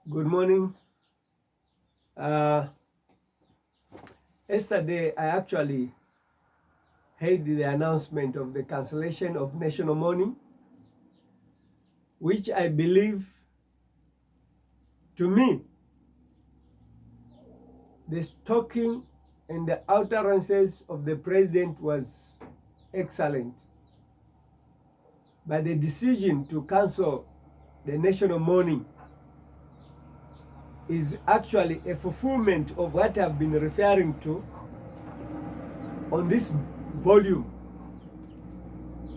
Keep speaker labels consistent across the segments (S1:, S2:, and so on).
S1: Good morning. Yesterday, I actually heard the announcement of the cancellation of national mourning, which I believe, to me, the talking and the utterances of the president was excellent. But the decision to cancel the national mourning is actually a fulfillment of what I've been referring to on this volume,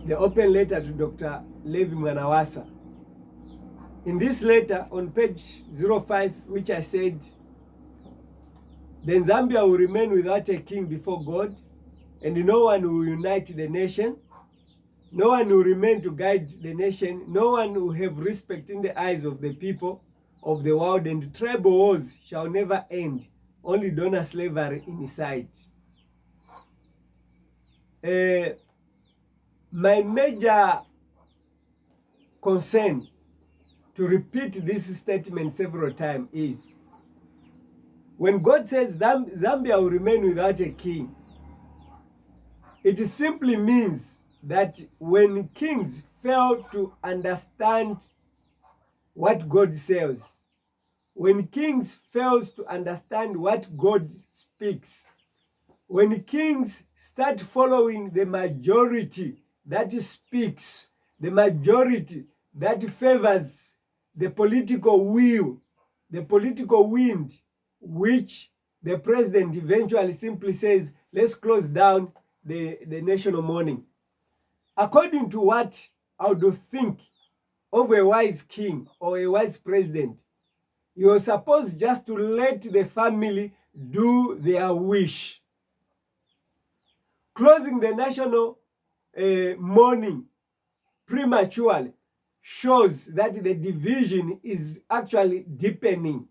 S1: the open letter to Dr. Levi Mwanawasa. In this letter, on page 05, which I said, then Zambia will remain without a king before God, and no one will unite the nation. No one will remain to guide the nation. No one will have respect in the eyes of the people of the world, and tribal wars shall never end. Only donor slavery in sight. My major concern to repeat this statement several times is when God says Zambia will remain without a king, it simply means that when kings fail to understand what God says, when kings fail to understand what God speaks, when kings start following the majority that speaks, the majority that favors the political will, the political wind, which the president eventually simply says, let's close down the national mourning. According to what I would think of a wise king or a wise president, you're supposed just to let the family do their wish. Closing the national mourning prematurely shows that the division is actually deepening.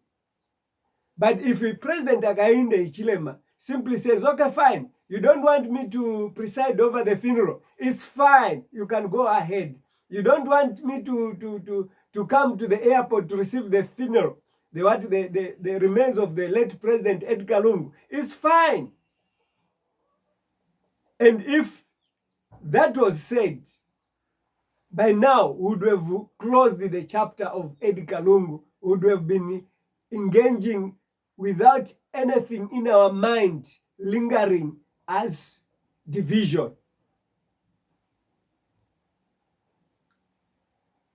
S1: But if President Hakainde Hichilema simply says, okay, fine, you don't want me to preside over the funeral, it's fine, you can go ahead. You don't want me to come to the airport to receive the funeral, the remains of the late President Edgar Lungu, it's fine. And if that was said, by now we would have closed the chapter of Edgar Lungu, we would have been engaging without anything in our mind lingering as division.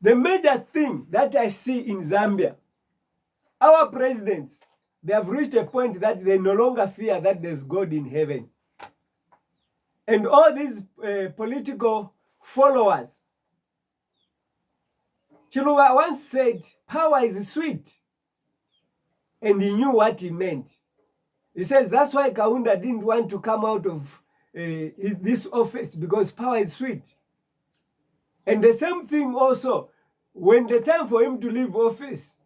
S1: The major thing that I see in Zambia, our presidents, they have reached a point that they no longer fear that there's God in heaven. And all these political followers, Chiluba once said, power is sweet. And he knew what he meant. He says that's why Kaunda didn't want to come out of this office, because power is sweet. And the same thing also, when the time for him to leave office,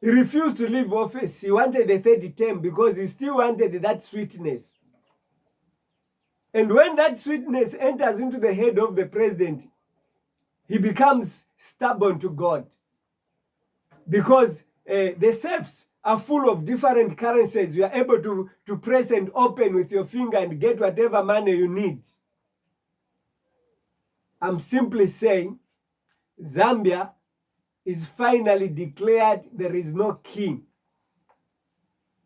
S1: he refused to leave office. He wanted the third term because he still wanted that sweetness. And when that sweetness enters into the head of the president, he becomes stubborn to God. Because the safes are full of different currencies. You are able to press and open with your finger and get whatever money you need. I'm simply saying Zambia is finally declared there is no king,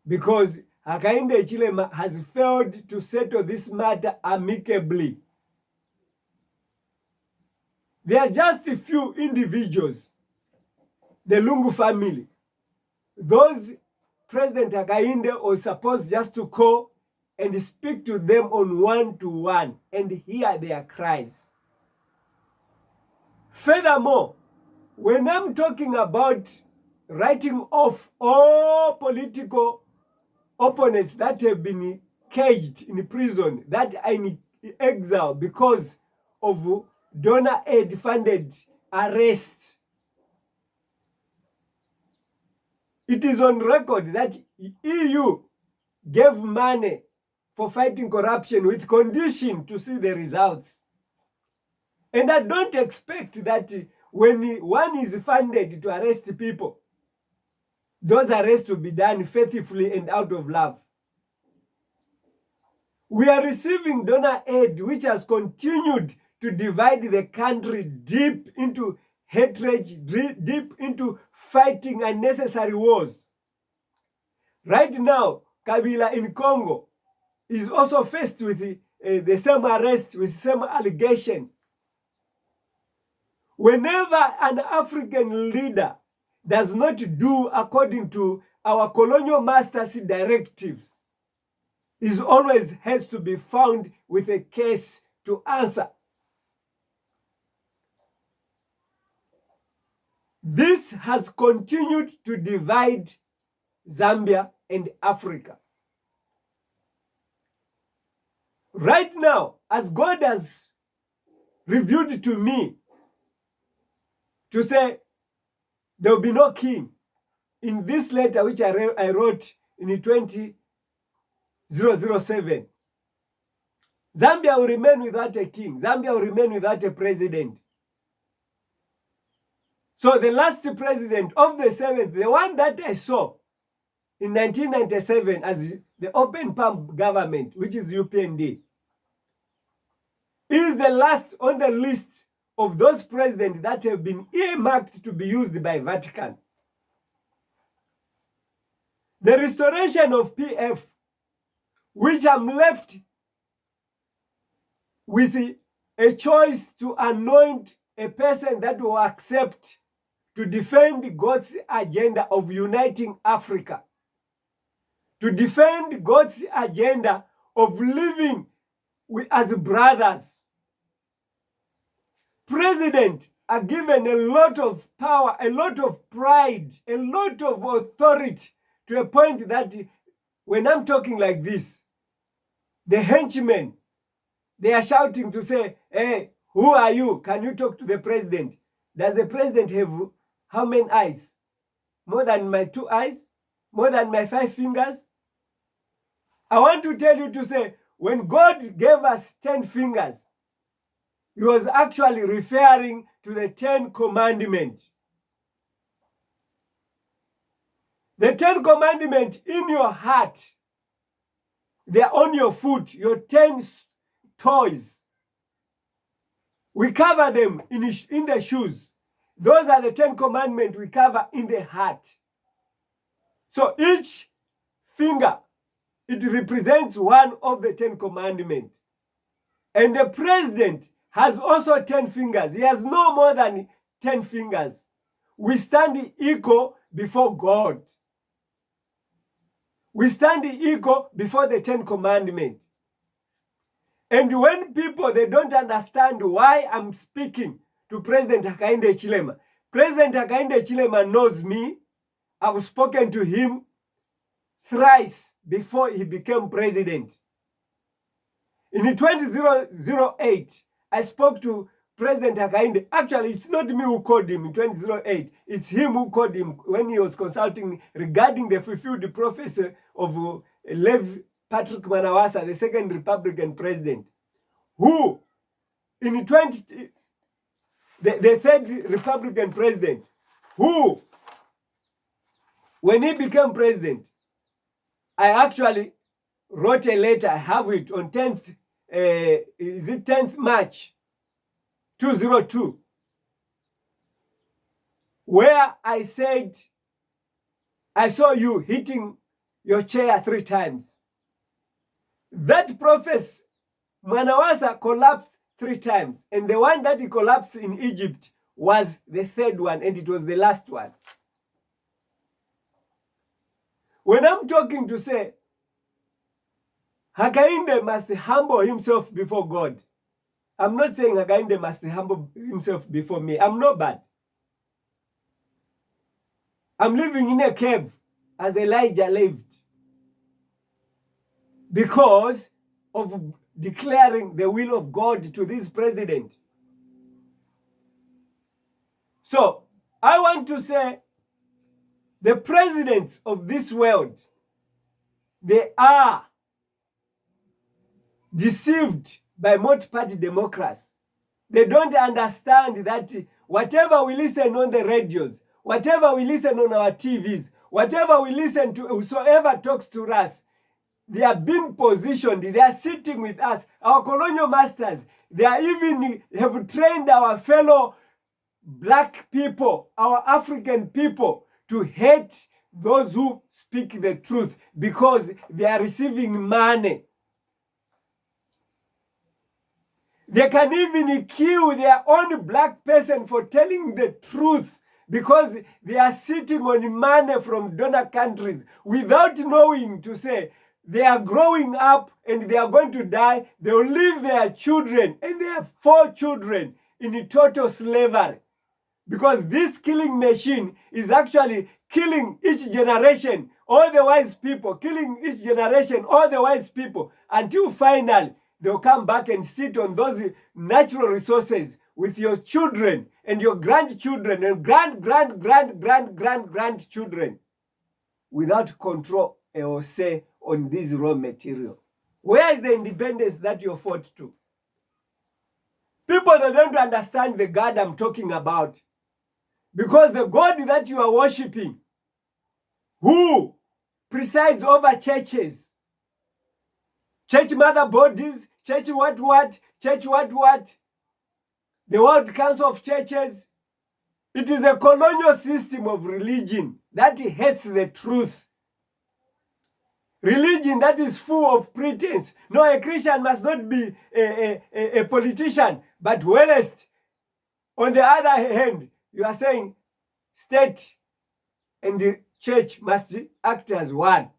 S1: because Hakainde Hichilema has failed to settle this matter amicably. There are just a few individuals, the Lungu family. Those President Hakainde was supposed just to call and speak to them on one-to-one and hear their cries. Furthermore, when I'm talking about writing off all political opponents that have been caged in prison, that are in exile because of donor aid-funded arrests, it is on record that EU gave money for fighting corruption with condition to see the results. And I don't expect that when one is funded to arrest people, those arrests to be done faithfully and out of love. We are receiving donor aid, which has continued to divide the country deep into hatred, deep into fighting unnecessary wars. Right now, Kabila in Congo is also faced with the same arrest, with the same allegation. Whenever an African leader does not do according to our colonial masters' directives, is always has to be found with a case to answer. This has continued to divide Zambia and Africa. Right now, as God has revealed to me to say there will be no king, in this letter which I wrote in 2007, Zambia will remain without a king. Zambia will remain without a president. So the last president of the seventh, the one that I saw in 1997 as the Open Palm government, which is UPND, is the last on the list of those presidents that have been earmarked to be used by Vatican. The restoration of PF, which I'm left with a choice to anoint a person that will accept to defend God's agenda of uniting Africa, to defend God's agenda of living as brothers. Presidents are given a lot of power, a lot of pride, a lot of authority, to a point that when I'm talking like this, the henchmen, they are shouting to say, hey, who are you? Can you talk to the president? Does the president have how many eyes? More than my 2 eyes? More than my 5 fingers? I want to tell you to say, when God gave us 10 fingers, he was actually referring to the 10 commandments. The 10 commandments in your heart, they are on your foot, your 10 toes. We cover them in the shoes. Those are the 10 commandments we cover in the heart. So each finger, it represents one of the 10 commandments. And the president has also 10 fingers. He has no more than 10 fingers. We stand equal before God. We stand equal before the 10 commandments. And when people, they don't understand why I'm speaking to President Hakainde Hichilema. President Hakainde Hichilema knows me. I've spoken to him thrice before he became president. In 2008, I spoke to President Hakainde. Actually, it's not me who called him in 2008. It's him who called him when he was consulting regarding the fulfilled prophecy of Lev Patrick Manawasa, the second Republican president, who in the third Republican president, who, when he became president, I actually wrote a letter. I have it on 10th March 2002, where I said, I saw you hitting your chair 3 times. That prophet Manawasa collapsed 3 times, and the one that he collapsed in Egypt was the 3rd one, and it was the last one. When I'm talking to say, Hakainde must humble himself before God, I'm not saying Hakainde must humble himself before me. I'm not bad. I'm living in a cave as Elijah lived because of declaring the will of God to this president. So, I want to say, the presidents of this world, they are deceived by multi-party democracy. They don't understand that whatever we listen on the radios, whatever we listen on our TVs, whatever we listen to, whosoever talks to us, they are being positioned, they are sitting with us. Our colonial masters, they are even have trained our fellow black people, our African people, to hate those who speak the truth because they are receiving money. They can even kill their own black person for telling the truth because they are sitting on money from donor countries without knowing to say they are growing up and they are going to die. They will leave their children, and they have 4 children in total slavery. Because this killing machine is actually killing each generation, all the wise people, killing each generation, all the wise people, until finally they'll come back and sit on those natural resources with your children and your grandchildren and grandchildren without control or say on this raw material. Where is the independence that you fought to? People that don't understand the God I'm talking about. Because the God that you are worshiping, who presides over churches, church mother bodies, church church the World Council of Churches, it is a colonial system of religion that hates the truth. Religion that is full of pretense. No, a Christian must not be a politician, but whilst on the other hand, you are saying state and the church must act as one.